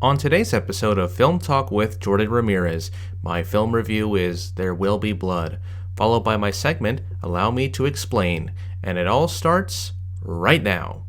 On today's episode of Film Talk with Jordan Ramirez, my film review is There Will Be Blood, followed by my segment, Allow Me to Explain, and it all starts right now.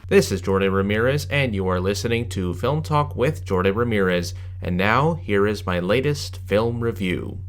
This is Jordan Ramirez, and you are listening to Film Talk with Jordan Ramirez. And now, here is my latest film review.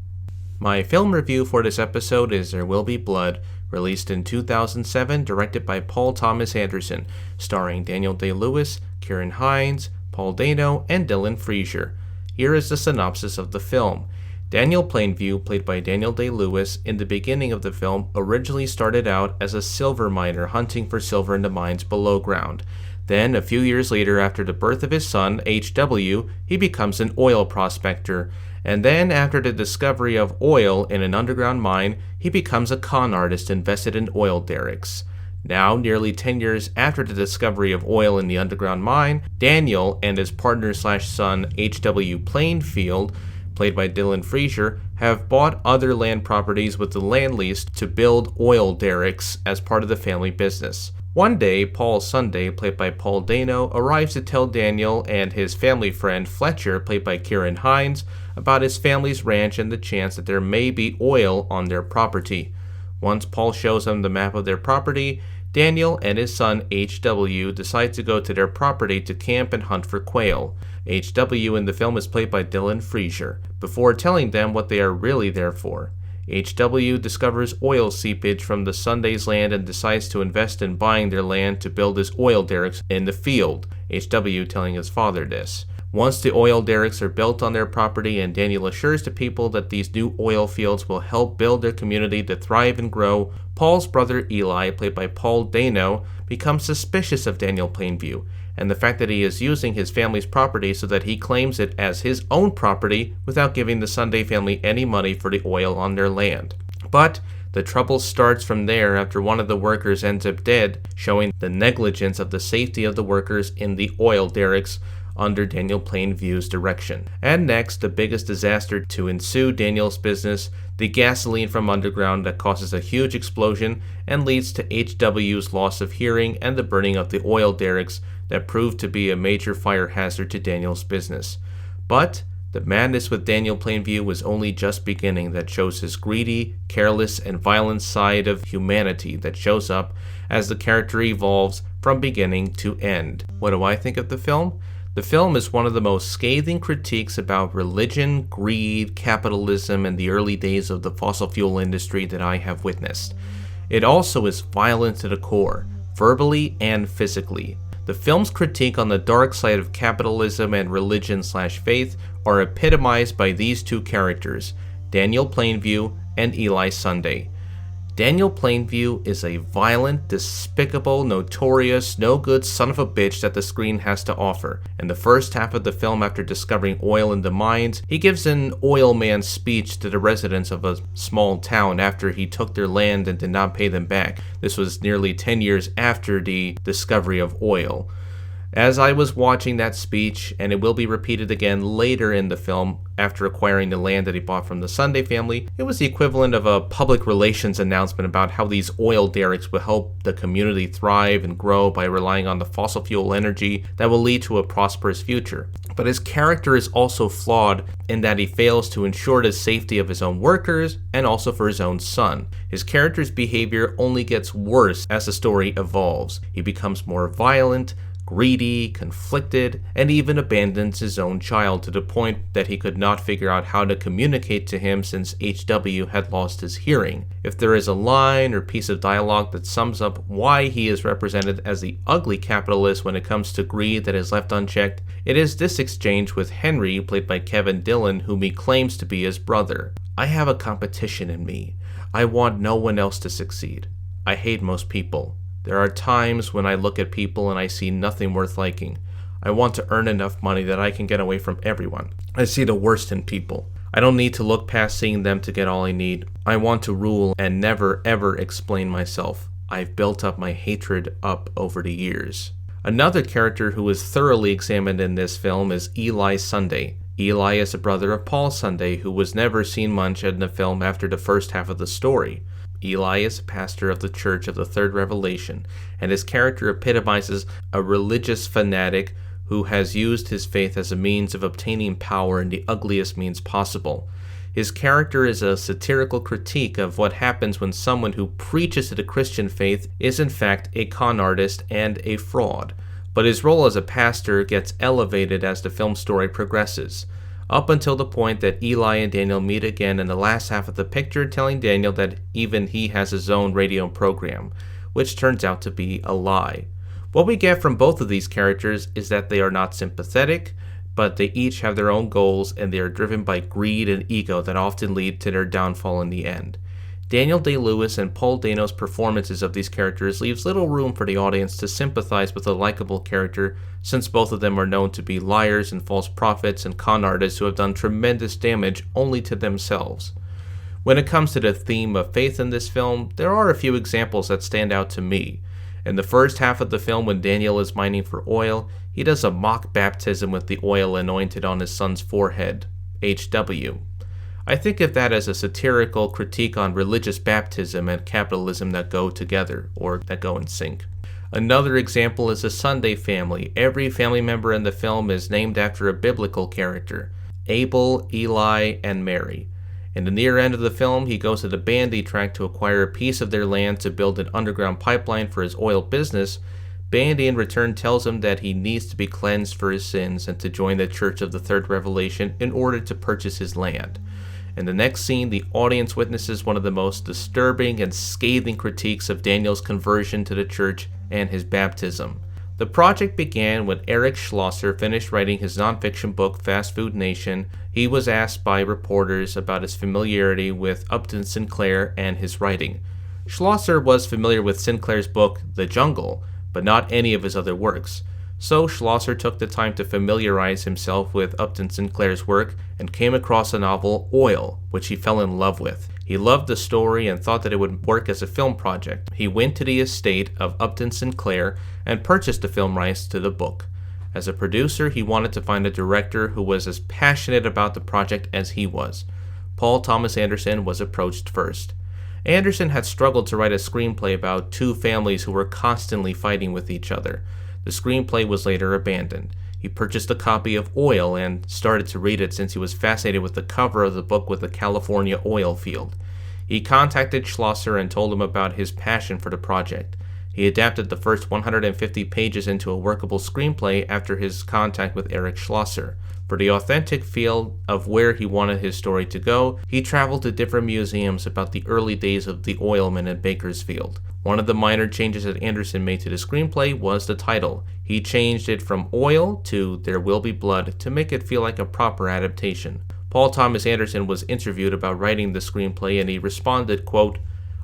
My film review for this episode is There Will Be Blood, released in 2007, directed by Paul Thomas Anderson, starring Daniel Day-Lewis, Ciarán Hinds, Paul Dano, and Dylan Frazier. Here is the synopsis of the film. Daniel Plainview, played by Daniel Day-Lewis, in the beginning of the film originally started out as a silver miner hunting for silver in the mines below ground. Then, a few years later, after the birth of his son, H.W., he becomes an oil prospector. And then, after the discovery of oil in an underground mine, he becomes a con artist invested in oil derricks. Now, nearly 10 years after the discovery of oil in the underground mine, Daniel and his partner/son, H.W. Plainfield, played by Dylan Frazier, have bought other land properties with the land lease to build oil derricks as part of the family business. One day, Paul Sunday, played by Paul Dano, arrives to tell Daniel and his family friend Fletcher, played by Ciarán Hinds, about his family's ranch and the chance that there may be oil on their property. Once Paul shows him the map of their property, Daniel and his son H.W. decide to go to their property to camp and hunt for quail. H.W. in the film is played by Dylan Frazier, before telling them what they are really there for. H.W. discovers oil seepage from the Sunday's land and decides to invest in buying their land to build his oil derricks in the field, H.W. telling his father this. Once the oil derricks are built on their property and Daniel assures the people that these new oil fields will help build their community to thrive and grow, Paul's brother Eli, played by Paul Dano, becomes suspicious of Daniel Plainview and the fact that he is using his family's property so that he claims it as his own property without giving the Sunday family any money for the oil on their land. But the trouble starts from there after one of the workers ends up dead, showing the negligence of the safety of the workers in the oil derricks under Daniel Plainview's direction. And next, the biggest disaster to ensue Daniel's business, the gasoline from underground that causes a huge explosion and leads to H.W.'s loss of hearing and the burning of the oil derricks that proved to be a major fire hazard to Daniel's business. But the madness with Daniel Plainview was only just beginning. That shows his greedy, careless, and violent side of humanity that shows up as the character evolves from beginning to end. What do I think of the film? The film is one of the most scathing critiques about religion, greed, capitalism, and the early days of the fossil fuel industry that I have witnessed. It also is violent to the core, verbally and physically. The film's critique on the dark side of capitalism and religion/faith are epitomized by these two characters, Daniel Plainview and Eli Sunday. Daniel Plainview is a violent, despicable, notorious, no-good son of a bitch that the screen has to offer. In the first half of the film, after discovering oil in the mines, he gives an oil man speech to the residents of a small town after he took their land and did not pay them back. This was nearly 10 years after the discovery of oil. As I was watching that speech, and it will be repeated again later in the film after acquiring the land that he bought from the Sunday family, it was the equivalent of a public relations announcement about how these oil derricks will help the community thrive and grow by relying on the fossil fuel energy that will lead to a prosperous future. But his character is also flawed in that he fails to ensure the safety of his own workers and also for his own son. His character's behavior only gets worse as the story evolves. He becomes more violent, greedy, conflicted, and even abandons his own child to the point that he could not figure out how to communicate to him since H.W. had lost his hearing. If there is a line or piece of dialogue that sums up why he is represented as the ugly capitalist when it comes to greed that is left unchecked, it is this exchange with Henry, played by Kevin Dillon, whom he claims to be his brother. I have a competition in me. I want no one else to succeed. I hate most people. There are times when I look at people and I see nothing worth liking. I want to earn enough money that I can get away from everyone. I see the worst in people. I don't need to look past seeing them to get all I need. I want to rule and never ever explain myself. I've built up my hatred up over the years. Another character who is thoroughly examined in this film is Eli Sunday. Eli is a brother of Paul Sunday, who was never seen much in the film after the first half of the story. Eli is a pastor of the Church of the Third Revelation, and his character epitomizes a religious fanatic who has used his faith as a means of obtaining power in the ugliest means possible. His character is a satirical critique of what happens when someone who preaches to the Christian faith is in fact a con artist and a fraud. But his role as a pastor gets elevated as the film story progresses, up until the point that Eli and Daniel meet again in the last half of the picture, telling Daniel that even he has his own radio program, which turns out to be a lie. What we get from both of these characters is that they are not sympathetic, but they each have their own goals and they are driven by greed and ego that often lead to their downfall in the end. Daniel Day-Lewis and Paul Dano's performances of these characters leaves little room for the audience to sympathize with a likable character, since both of them are known to be liars and false prophets and con artists who have done tremendous damage only to themselves. When it comes to the theme of faith in this film, there are a few examples that stand out to me. In the first half of the film, when Daniel is mining for oil, he does a mock baptism with the oil anointed on his son's forehead, HW. I think of that as a satirical critique on religious baptism and capitalism that go together, or that go in sync. Another example is the Sunday family. Every family member in the film is named after a biblical character: Abel, Eli, and Mary. In the near end of the film, he goes to the Bandy tract to acquire a piece of their land to build an underground pipeline for his oil business. Bandy in return tells him that he needs to be cleansed for his sins and to join the Church of the Third Revelation in order to purchase his land. In the next scene, the audience witnesses one of the most disturbing and scathing critiques of Daniel's conversion to the church and his baptism. The project began when Eric Schlosser finished writing his nonfiction book Fast Food Nation. He was asked by reporters about his familiarity with Upton Sinclair and his writing. Schlosser was familiar with Sinclair's book The Jungle, but not any of his other works. So Schlosser took the time to familiarize himself with Upton Sinclair's work and came across the novel Oil, which he fell in love with. He loved the story and thought that it would work as a film project. He went to the estate of Upton Sinclair and purchased the film rights to the book. As a producer, he wanted to find a director who was as passionate about the project as he was. Paul Thomas Anderson was approached first. Anderson had struggled to write a screenplay about two families who were constantly fighting with each other. The screenplay was later abandoned. He purchased a copy of Oil and started to read it since he was fascinated with the cover of the book with the California oil field. He contacted Schlosser and told him about his passion for the project. He adapted the first 150 pages into a workable screenplay after his contact with Eric Schlosser. For the authentic feel of where he wanted his story to go, he traveled to different museums about the early days of the oilmen in Bakersfield. One of the minor changes that Anderson made to the screenplay was the title. He changed it from Oil to There Will Be Blood to make it feel like a proper adaptation. Paul Thomas Anderson was interviewed about writing the screenplay and he responded, quote,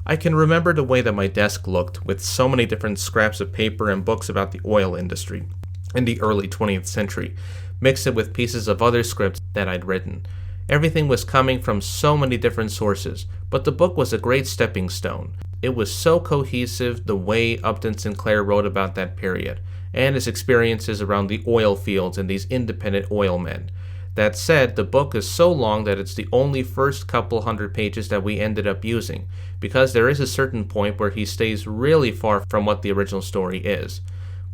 "I can remember the way that my desk looked, with so many different scraps of paper and books about the oil industry in the early 20th century, mixed it with pieces of other scripts that I'd written. Everything was coming from so many different sources, but the book was a great stepping stone. It was so cohesive the way Upton Sinclair wrote about that period, and his experiences around the oil fields and these independent oilmen. That said, the book is so long that it's the only first couple hundred pages that we ended up using, because there is a certain point where he stays really far from what the original story is.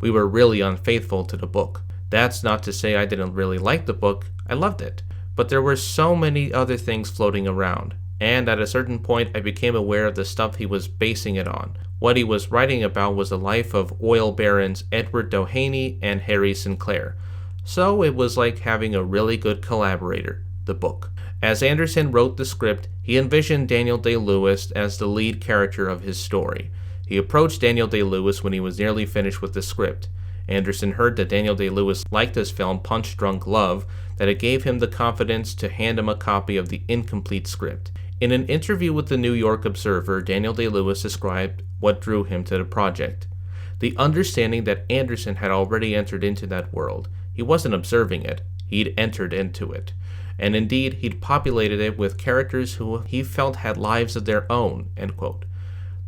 We were really unfaithful to the book. That's not to say I didn't really like the book. I loved it. But there were so many other things floating around, and at a certain point I became aware of the stuff he was basing it on. What he was writing about was the life of oil barons Edward Doheny and Harry Sinclair. So it was like having a really good collaborator, the book. As Anderson wrote the script, he envisioned Daniel Day-Lewis as the lead character of his story. He approached Daniel Day-Lewis when he was nearly finished with the script. Anderson heard that Daniel Day-Lewis liked his film Punch Drunk Love, that it gave him the confidence to hand him a copy of the incomplete script. In an interview with the New York Observer, Daniel Day-Lewis described what drew him to the project. the understanding that Anderson had already entered into that world. He wasn't observing it, he'd entered into it. And indeed, he'd populated it with characters who he felt had lives of their own, end quote.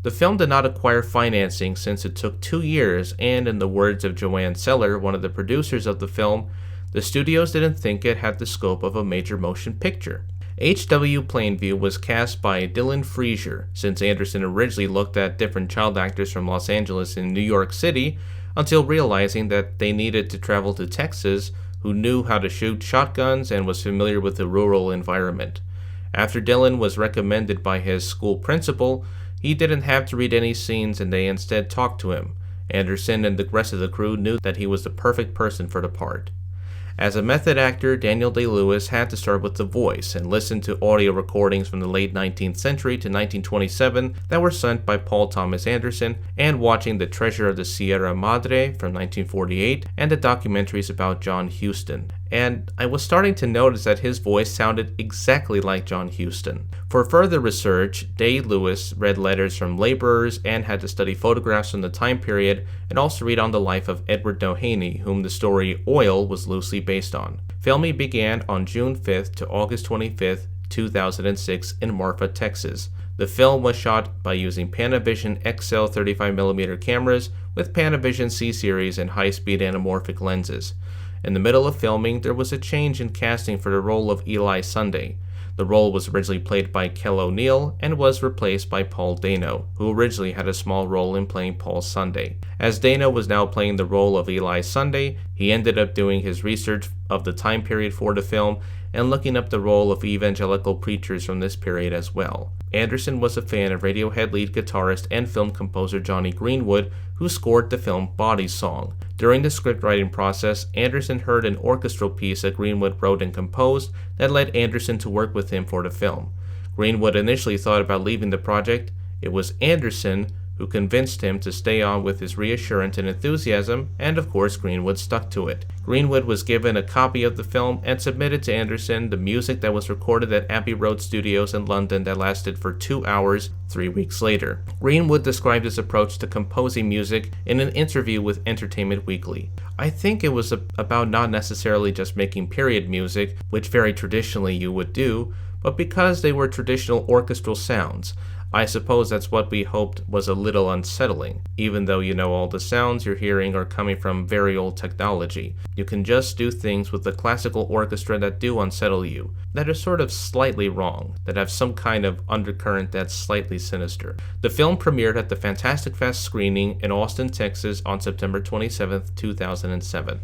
The film did not acquire financing since it took 2 years, and in the words of Joanne Seller, one of the producers of the film, the studios didn't think it had the scope of a major motion picture. H.W. Plainview was cast by Dylan Frazier, since Anderson originally looked at different child actors from Los Angeles and New York City, until realizing that they needed to travel to Texas who knew how to shoot shotguns and was familiar with the rural environment. After Dylan was recommended by his school principal, he didn't have to read any scenes and they instead talked to him. Anderson and the rest of the crew knew that he was the perfect person for the part. As a method actor, Daniel Day-Lewis had to start with the voice and listen to audio recordings from the late 19th century to 1927 that were sent by Paul Thomas Anderson, and watching The Treasure of the Sierra Madre from 1948 and the documentaries about John Huston. And I was starting to notice that his voice sounded exactly like John Huston. For further research, Day-Lewis read letters from laborers and had to study photographs from the time period and also read on the life of Edward Doheny, whom the story Oil was loosely based on. Filming began on June 5th to August 25th, 2006 in Marfa, Texas. The film was shot by using Panavision XL 35mm cameras with Panavision C-Series and high-speed anamorphic lenses. In the middle of filming, there was a change in casting for the role of Eli Sunday. The role was originally played by Kel O'Neill and was replaced by Paul Dano, who originally had a small role in playing Paul Sunday. As Dano was now playing the role of Eli Sunday, he ended up doing his research of the time period for the film and looking up the role of evangelical preachers from this period as well. Anderson was a fan of Radiohead lead guitarist and film composer Jonny Greenwood, who scored the film Body Song. During the scriptwriting process, Anderson heard an orchestral piece that Greenwood wrote and composed that led Anderson to work with him for the film. Greenwood initially thought about leaving the project. It was Anderson who convinced him to stay on with his reassurance and enthusiasm, and of course Greenwood stuck to it. Greenwood was given a copy of the film and submitted to Anderson the music that was recorded at Abbey Road Studios in London that lasted for 2 hours 3 weeks later. Greenwood described his approach to composing music in an interview with Entertainment Weekly. I think it was about not necessarily just making period music, which very traditionally you would do, but because they were traditional orchestral sounds. I suppose that's what we hoped was a little unsettling, even though all the sounds you're hearing are coming from very old technology. You can just do things with the classical orchestra that do unsettle you, that are sort of slightly wrong, that have some kind of undercurrent that's slightly sinister. The film premiered at the Fantastic Fest screening in Austin, Texas on September 27, 2007.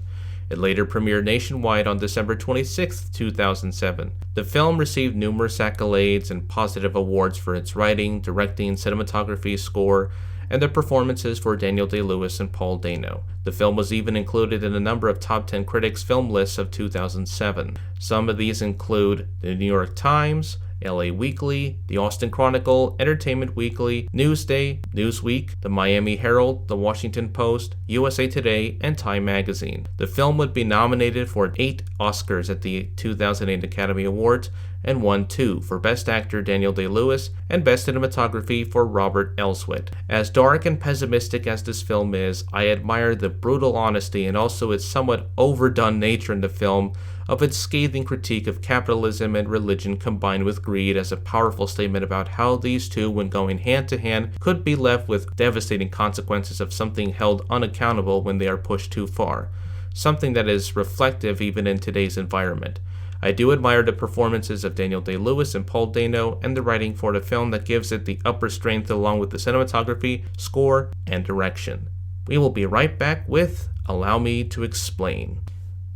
It later premiered nationwide on December 26, 2007. The film received numerous accolades and positive awards for its writing, directing, cinematography, score, and the performances for Daniel Day-Lewis and Paul Dano. The film was even included in a number of top 10 critics' film lists of 2007. Some of these include the New York Times, LA Weekly, the Austin Chronicle, Entertainment Weekly, Newsday, Newsweek, the Miami Herald, the Washington Post, USA Today, and Time Magazine. The film would be nominated for 8 Oscars at the 2008 Academy Awards and won 2 for Best Actor Daniel Day-Lewis and Best Cinematography for Robert Elswit. As dark and pessimistic as this film is, I admire the brutal honesty and also its somewhat overdone nature in the film of its scathing critique of capitalism and religion combined with greed as a powerful statement about how these two, when going hand to hand, could be left with devastating consequences of something held unaccountable when they are pushed too far. Something that is reflective even in today's environment. I do admire the performances of Daniel Day-Lewis and Paul Dano and the writing for the film that gives it the upper strength along with the cinematography, score, and direction. We will be right back with Allow Me to Explain.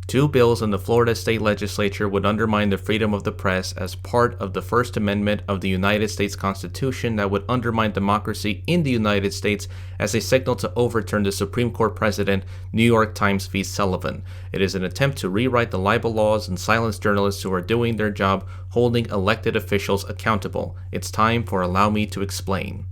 2 bills in the Florida state legislature would undermine the freedom of the press as part of the First Amendment of the United States Constitution that would undermine democracy in the United States as a signal to overturn the Supreme Court precedent, New York Times v. Sullivan. It is an attempt to rewrite the libel laws and silence journalists who are doing their job, holding elected officials accountable. It's time for Allow Me to Explain.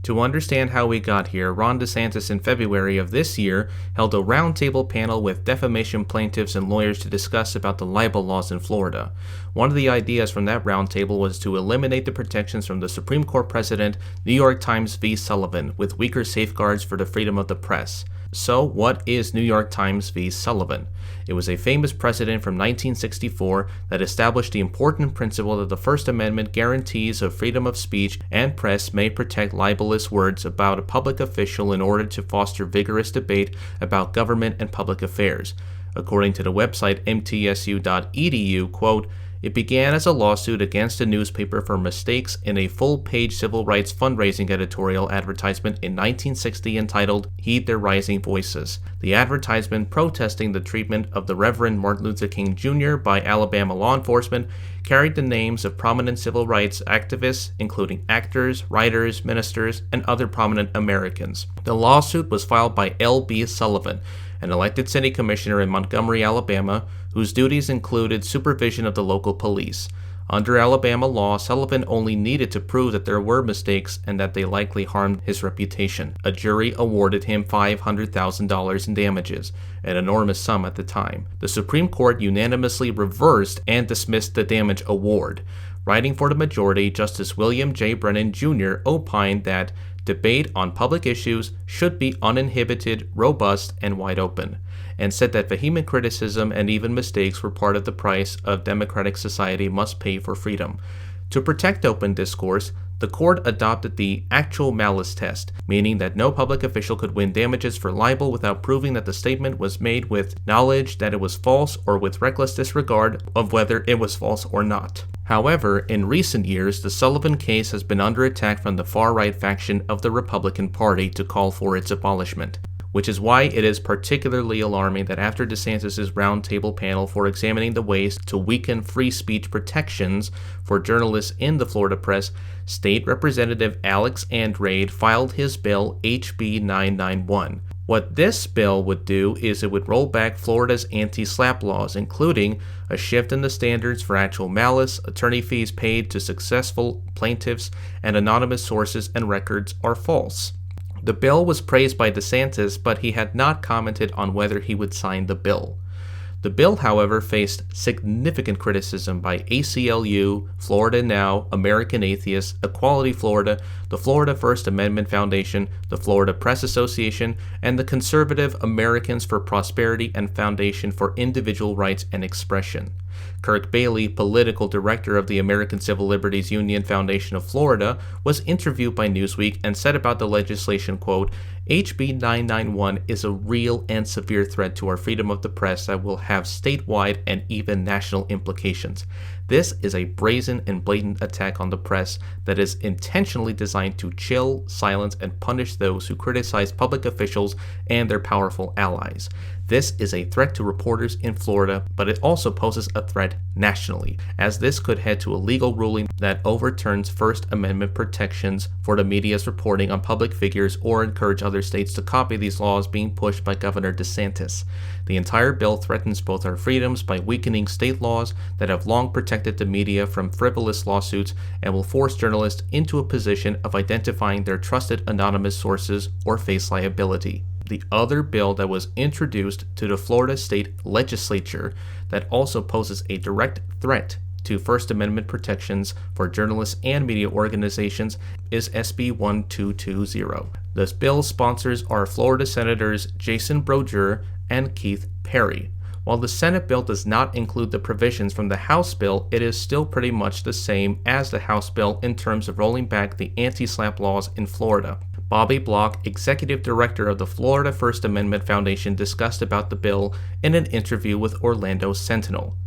To understand how we got here, Ron DeSantis in February of this year held a roundtable panel with defamation plaintiffs and lawyers to discuss about the libel laws in Florida. One of the ideas from that roundtable was to eliminate the protections from the Supreme Court precedent New York Times v. Sullivan, with weaker safeguards for the freedom of the press. So, what is New York Times v. Sullivan? It was a famous precedent from 1964 that established the important principle that the First Amendment guarantees of freedom of speech and press may protect libelous words about a public official in order to foster vigorous debate about government and public affairs. According to the website mtsu.edu, quote, "It began as a lawsuit against a newspaper for mistakes in a full-page civil rights fundraising editorial advertisement in 1960 entitled Heed Their Rising Voices. The advertisement, protesting the treatment of the Reverend Martin Luther King Jr. by Alabama law enforcement, carried the names of prominent civil rights activists, including actors, writers, ministers, and other prominent Americans. The lawsuit was filed by L.B. Sullivan, an elected city commissioner in Montgomery, Alabama, whose duties included supervision of the local police. Under Alabama law, Sullivan only needed to prove that there were mistakes and that they likely harmed his reputation. A jury awarded him $500,000 in damages, an enormous sum at the time. The Supreme Court unanimously reversed and dismissed the damage award. Writing for the majority, Justice William J. Brennan Jr. opined that debate on public issues should be uninhibited, robust, and wide open, and said that vehement criticism and even mistakes were part of the price a democratic society must pay for freedom. To protect open discourse, the court adopted the actual malice test, meaning that no public official could win damages for libel without proving that the statement was made with knowledge that it was false or with reckless disregard of whether it was false or not. However, in recent years, the Sullivan case has been under attack from the far-right faction of the Republican Party to call for its abolishment, which is why it is particularly alarming that after DeSantis' roundtable panel for examining the ways to weaken free speech protections for journalists in the Florida press, State Representative Alex Andrade filed his bill HB 991. What this bill would do is it would roll back Florida's anti-SLAPP laws, including a shift in the standards for actual malice, attorney fees paid to successful plaintiffs, and anonymous sources and records are false. The bill was praised by DeSantis, but he had not commented on whether he would sign the bill. The bill, however, faced significant criticism by ACLU, Florida Now, American Atheists, Equality Florida, the Florida First Amendment Foundation, the Florida Press Association, and the conservative Americans for Prosperity and Foundation for Individual Rights and Expression. Kirk Bailey, political director of the American Civil Liberties Union Foundation of Florida, was interviewed by Newsweek and said about the legislation, quote, HB 991 is a real and severe threat to our freedom of the press that will have statewide and even national implications. This is a brazen and blatant attack on the press that is intentionally designed to chill, silence, and punish those who criticize public officials and their powerful allies. This is a threat to reporters in Florida, but it also poses a threat nationally, as this could head to a legal ruling that overturns First Amendment protections for the media's reporting on public figures or encourage other states to copy these laws being pushed by Governor DeSantis. The entire bill threatens both our freedoms by weakening state laws that have long protected the media from frivolous lawsuits and will force journalists into a position of identifying their trusted anonymous sources or face liability. The other bill that was introduced to the Florida State Legislature that also poses a direct threat to First Amendment protections for journalists and media organizations is SB 1220. This bill's sponsors are Florida Senators Jason Broder and Keith Perry. While the Senate bill does not include the provisions from the House bill, it is still pretty much the same as the House bill in terms of rolling back the anti-SLAPP laws in Florida. Bobby Block, executive director of the Florida First Amendment Foundation, discussed about the bill in an interview with Orlando Sentinel.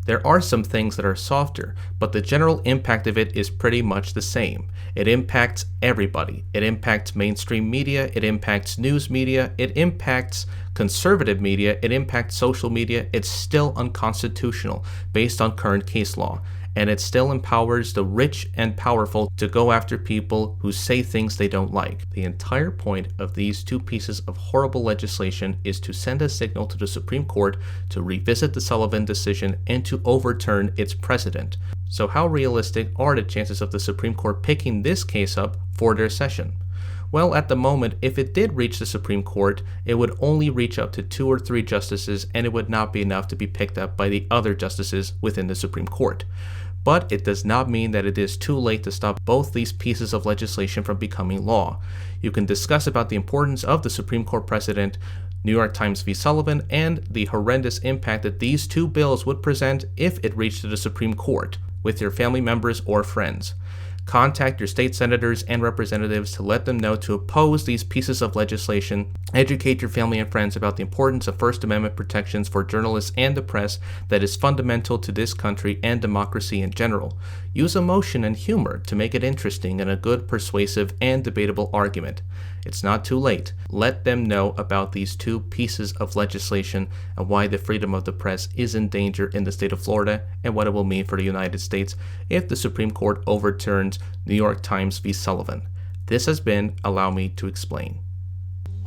There are some things that are softer, but the general impact of it is pretty much the same. It impacts everybody. It impacts mainstream media, it impacts news media, it impacts conservative media, it impacts social media. It's still unconstitutional based on current case law, and it still empowers the rich and powerful to go after people who say things they don't like. The entire point of these two pieces of horrible legislation is to send a signal to the Supreme Court to revisit the Sullivan decision and to overturn its precedent. So how realistic are the chances of the Supreme Court picking this case up for their session? Well, at the moment, if it did reach the Supreme Court, it would only reach up to 2 or 3 justices, and it would not be enough to be picked up by the other justices within the Supreme Court. But it does not mean that it is too late to stop both these pieces of legislation from becoming law. You can discuss about the importance of the Supreme Court precedent, New York Times v. Sullivan, and the horrendous impact that these 2 bills would present if it reached the Supreme Court, with your family members or friends. Contact your state senators and representatives to let them know to oppose these pieces of legislation. Educate your family and friends about the importance of First Amendment protections for journalists and the press that is fundamental to this country and democracy in general. Use emotion and humor to make it interesting and a good, persuasive, and debatable argument. It's not too late. Let them know about these 2 pieces of legislation and why the freedom of the press is in danger in the state of Florida and what it will mean for the United States if the Supreme Court overturns New York Times v. Sullivan. This has been Allow Me to Explain.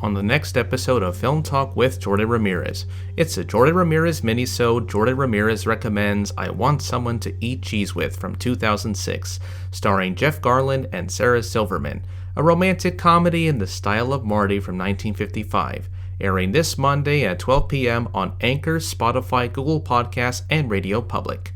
On the next episode of Film Talk with Jordan Ramirez, it's a Jordan Ramirez minisode. Jordan Ramirez recommends I Want Someone to Eat Cheese With from 2006, starring Jeff Garlin and Sarah Silverman, a romantic comedy in the style of Marty from 1955, airing this Monday at 12 p.m. on Anchor, Spotify, Google Podcasts, and Radio Public.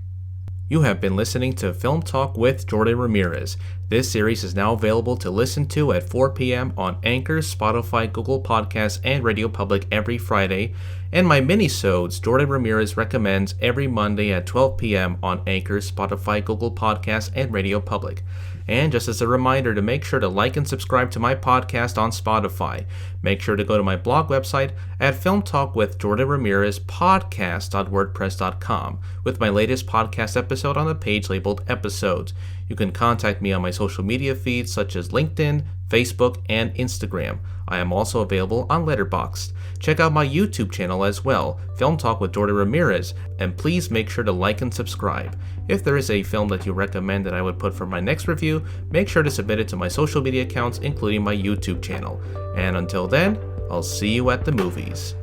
You have been listening to Film Talk with Jordan Ramirez. This series is now available to listen to at 4 p.m. on Anchor, Spotify, Google Podcasts, and Radio Public every Friday, and my minisodes Jordan Ramirez recommends every Monday at 12 p.m. on Anchor, Spotify, Google Podcasts, and Radio Public. And just as a reminder to make sure to like and subscribe to my podcast on Spotify. Make sure to go to my blog website at filmtalkwithjordanramirezpodcast.wordpress.com with my latest podcast episode on the page labeled Episodes. You can contact me on my social media feeds such as LinkedIn, Facebook, and Instagram. I am also available on Letterboxd. Check out my YouTube channel as well, Film Talk with Jordan Ramirez, and please make sure to like and subscribe. If there is a film that you recommend that I would put for my next review, make sure to submit it to my social media accounts, including my YouTube channel. And until then, I'll see you at the movies.